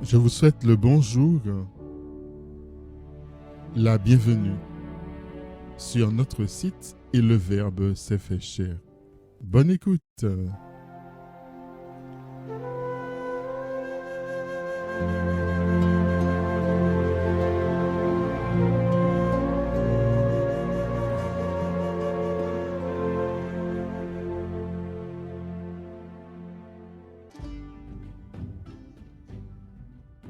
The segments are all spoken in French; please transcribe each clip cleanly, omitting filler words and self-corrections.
Je vous souhaite le bonjour, la bienvenue sur notre site et le Verbe s'est fait chair. Bonne écoute.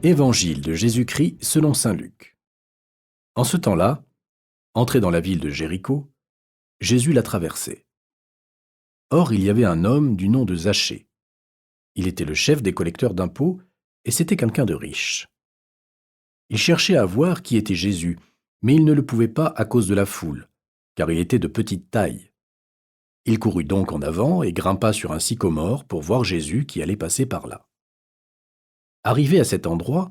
Évangile de Jésus-Christ selon saint Luc. En ce temps-là, entré dans la ville de Jéricho, Jésus la traversait. Or, il y avait un homme du nom de Zachée. Il était le chef des collecteurs d'impôts et c'était quelqu'un de riche. Il cherchait à voir qui était Jésus, mais il ne le pouvait pas à cause de la foule, car il était de petite taille. Il courut donc en avant et grimpa sur un sycomore pour voir Jésus qui allait passer par là. Arrivé à cet endroit,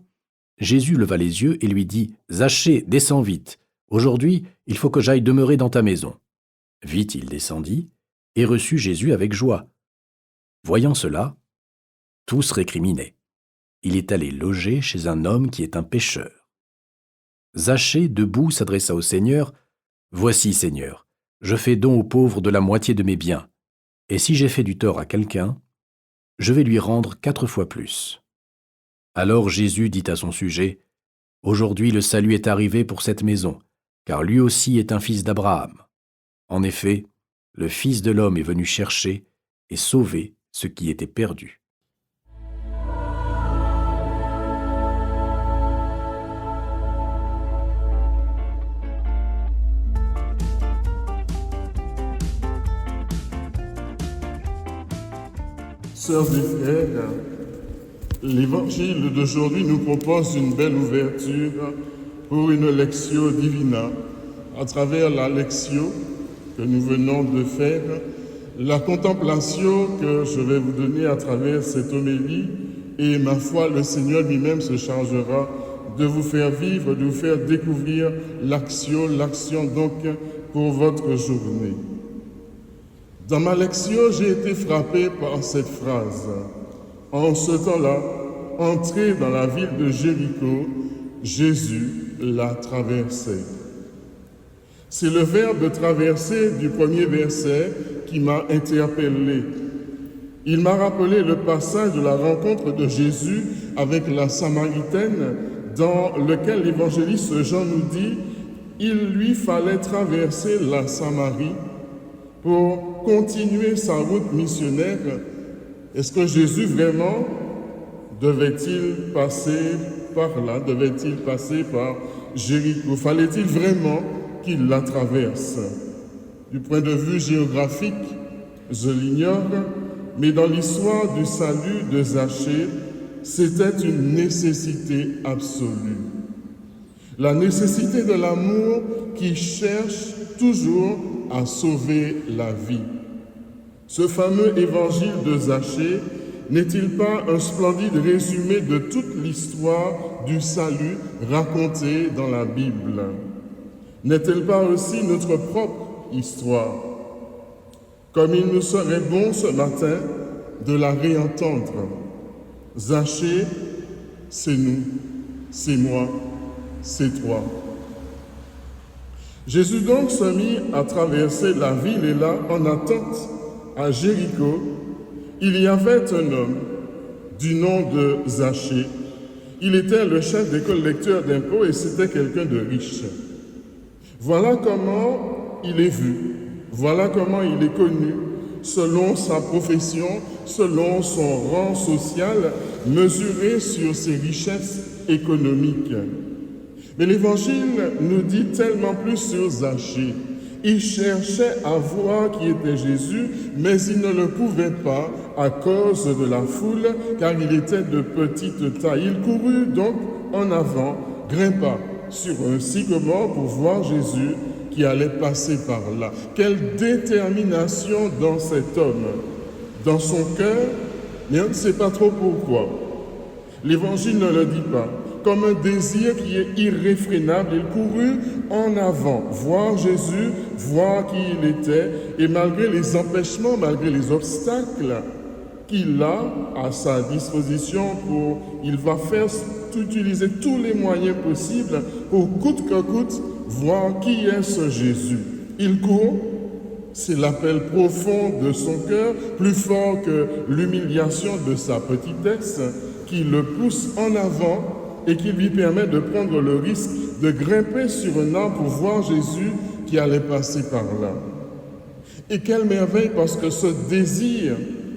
Jésus leva les yeux et lui dit « Zachée, descends vite. Aujourd'hui, il faut que j'aille demeurer dans ta maison. » Vite il descendit et reçut Jésus avec joie. Voyant cela, tous récriminaient. Il est allé loger chez un homme qui est un pécheur. Zachée, debout, s'adressa au Seigneur. « Voici, Seigneur, je fais don aux pauvres de la moitié de mes biens, et si j'ai fait du tort à quelqu'un, je vais lui rendre 4 fois plus. » Alors Jésus dit à son sujet, « Aujourd'hui le salut est arrivé pour cette maison, car lui aussi est un fils d'Abraham. En effet, le Fils de l'homme est venu chercher et sauver ce qui était perdu. » Sœurs et frères, l'Évangile d'aujourd'hui nous propose une belle ouverture pour une Lectio Divina. À travers la Lectio que nous venons de faire, la contemplation que je vais vous donner à travers cette homélie, et ma foi, le Seigneur lui-même se chargera de vous faire vivre, de vous faire découvrir l'action donc pour votre journée. Dans ma Lectio, j'ai été frappé par cette phrase. En ce temps-là, entré dans la ville de Jéricho, Jésus la traversait. C'est le verbe traverser du premier verset qui m'a interpellé. Il m'a rappelé le passage de la rencontre de Jésus avec la Samaritaine, dans lequel l'évangéliste Jean nous dit « Il lui fallait traverser la Samarie pour continuer sa route missionnaire. » Est-ce que Jésus vraiment devait-il passer par là, devait-il passer par Jéricho? Fallait-il vraiment qu'il la traverse? Du point de vue géographique, je l'ignore, mais dans l'histoire du salut de Zachée, c'était une nécessité absolue. La nécessité de l'amour qui cherche toujours à sauver la vie. Ce fameux évangile de Zachée n'est-il pas un splendide résumé de toute l'histoire du salut racontée dans la Bible? N'est-elle pas aussi notre propre histoire? Comme il nous serait bon ce matin de la réentendre. Zachée, c'est nous, c'est moi, c'est toi. Jésus donc se mit à traverser la ville et là, en attente, à Jéricho, il y avait un homme du nom de Zachée. Il était le chef des collecteurs d'impôts et c'était quelqu'un de riche. Voilà comment il est vu, voilà comment il est connu, selon sa profession, selon son rang social, mesuré sur ses richesses économiques. Mais l'Évangile nous dit tellement plus sur Zachée. Il cherchait à voir qui était Jésus, mais il ne le pouvait pas à cause de la foule, car il était de petite taille. Il courut donc en avant, grimpa sur un sycomore pour voir Jésus qui allait passer par là. Quelle détermination dans cet homme, dans son cœur, mais on ne sait pas trop pourquoi. L'Évangile ne le dit pas. Comme un désir qui est irréfrénable, il courut en avant, voir Jésus, voir qui il était, et malgré les empêchements, malgré les obstacles qu'il a à sa disposition il va faire utiliser tous les moyens possibles pour coûte que coûte voir qui est ce Jésus. Il court, c'est l'appel profond de son cœur, plus fort que l'humiliation de sa petitesse, qui le pousse en avant et qui lui permet de prendre le risque de grimper sur un arbre pour voir Jésus qui allait passer par là. Et quelle merveille, parce que ce désir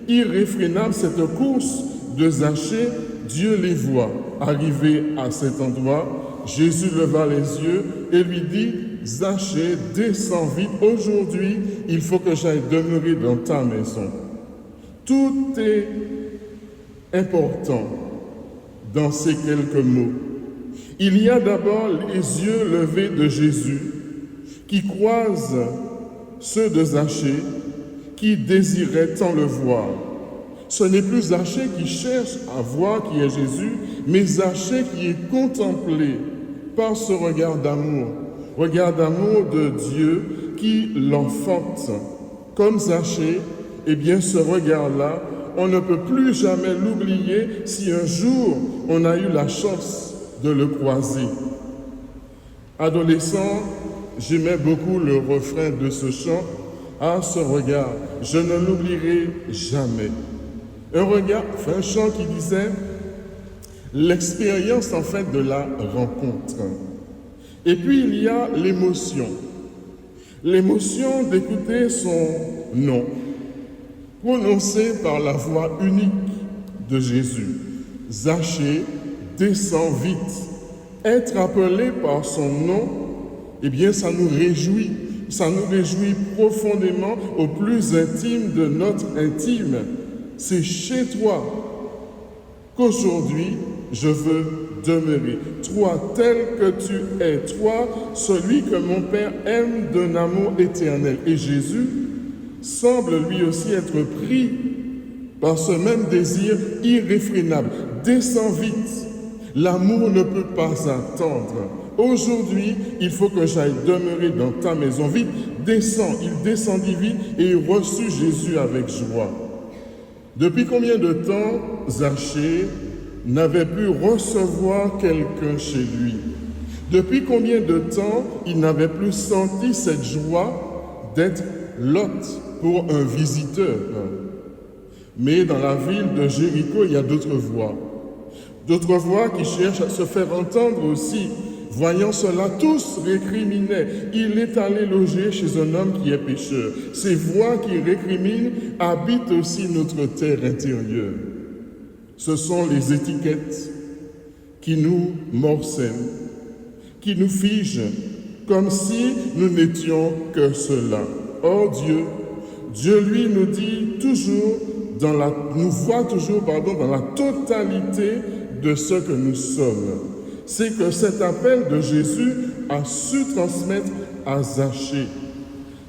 irréfrénable, cette course de Zachée, Dieu les voit. Arrivé à cet endroit, Jésus leva les yeux et lui dit, « Zachée, descends vite, aujourd'hui, il faut que j'aille demeurer dans ta maison. » Tout est important dans ces quelques mots. Il y a d'abord les yeux levés de Jésus qui croisent ceux de Zachée qui désiraient tant le voir. Ce n'est plus Zachée qui cherche à voir qui est Jésus, mais Zachée qui est contemplé par ce regard d'amour de Dieu qui l'enfante. Comme Zachée, eh bien ce regard-là, on ne peut plus jamais l'oublier si un jour on a eu la chance de le croiser. Adolescent, j'aimais beaucoup le refrain de ce chant. Ah, ce regard, je ne l'oublierai jamais. Un chant qui disait l'expérience en fait de la rencontre. Et puis il y a l'émotion. L'émotion d'écouter son nom, prononcé par la voix unique de Jésus. Zachée, descends vite. Être appelé par son nom, eh bien ça nous réjouit. Ça nous réjouit profondément au plus intime de notre intime. C'est chez toi qu'aujourd'hui je veux demeurer. Toi tel que tu es, toi celui que mon Père aime d'un amour éternel. Et Jésus semble lui aussi être pris par ce même désir irréfrénable. Descends vite, l'amour ne peut pas attendre. Aujourd'hui, il faut que j'aille demeurer dans ta maison. Vite, descends. Il descendit vite et il reçut Jésus avec joie. Depuis combien de temps Zachée n'avait pu recevoir quelqu'un chez lui? Depuis combien de temps il n'avait plus senti cette joie d'être l'hôte pour un visiteur? Mais dans la ville de Jéricho, il y a d'autres voix. D'autres voix qui cherchent à se faire entendre aussi. Voyant cela, tous récriminaient. Il est allé loger chez un homme qui est pécheur. Ces voix qui récriminent habitent aussi notre terre intérieure. Ce sont les étiquettes qui nous morcellent, qui nous figent, comme si nous n'étions que cela. Or Dieu lui nous dit toujours, nous voit toujours dans la totalité de ce que nous sommes. C'est que cet appel de Jésus a su transmettre à Zachée.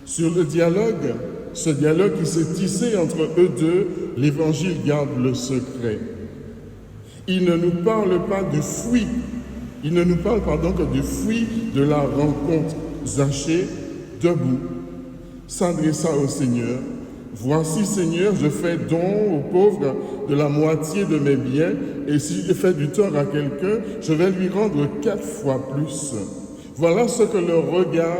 Sur le dialogue, ce dialogue qui s'est tissé entre eux deux, l'Évangile garde le secret. Il ne nous parle pas du fruit, il ne nous parle que du fruit de la rencontre. Zachée, debout, s'adressa au Seigneur. Voici, Seigneur, je fais don aux pauvres de la moitié de mes biens, et si je fais du tort à quelqu'un, je vais lui rendre 4 fois plus. Voilà ce que le regard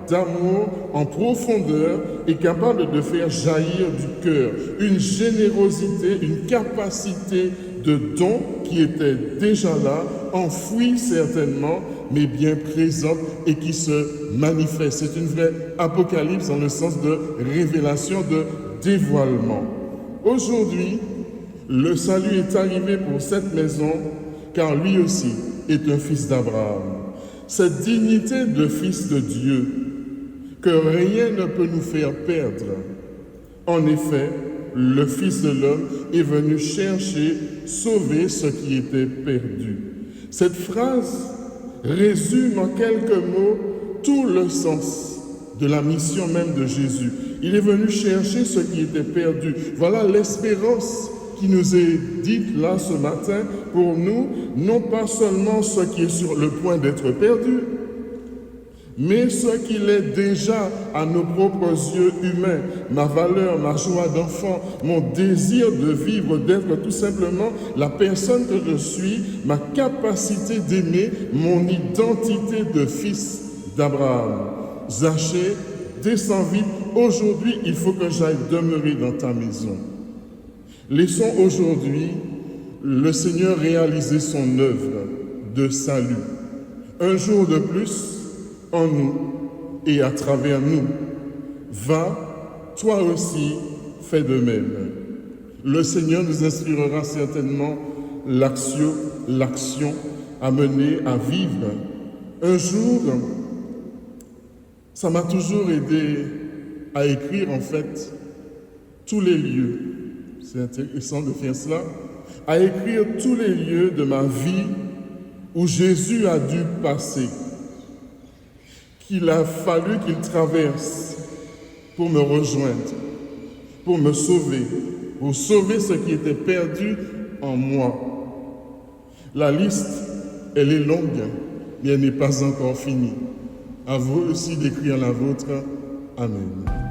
d'amour en profondeur est capable de faire jaillir du cœur. Une générosité, une capacité de don qui était déjà là, enfouie certainement, mais bien présente et qui se manifeste. C'est une vraie apocalypse dans le sens de révélation, de dévoilement. Aujourd'hui, le salut est arrivé pour cette maison, car lui aussi est un fils d'Abraham. Cette dignité de fils de Dieu, que rien ne peut nous faire perdre. En effet, le Fils de l'homme est venu chercher, sauver ce qui était perdu. Cette phrase résume en quelques mots tout le sens de la mission même de Jésus. Il est venu chercher ce qui était perdu. Voilà l'espérance qui nous est dite là ce matin pour nous, non pas seulement ce qui est sur le point d'être perdu, mais ce qu'il est déjà à nos propres yeux humains, ma valeur, ma joie d'enfant, mon désir de vivre, d'être tout simplement la personne que je suis, ma capacité d'aimer, mon identité de fils d'Abraham. Zachée, descends vite, aujourd'hui il faut que j'aille demeurer dans ta maison. Laissons aujourd'hui le Seigneur réaliser son œuvre de salut. Un jour de plus, en nous et à travers nous. Va, toi aussi, fais de même. Le Seigneur nous inspirera certainement l'action à mener, à vivre. Un jour, ça m'a toujours aidé à écrire en fait tous les lieux. C'est intéressant de faire cela. À écrire tous les lieux de ma vie où Jésus a dû passer, qu'il a fallu qu'il traverse pour me rejoindre, pour me sauver, pour sauver ce qui était perdu en moi. La liste, elle est longue, mais elle n'est pas encore finie. À vous aussi d'écrire la vôtre. Amen.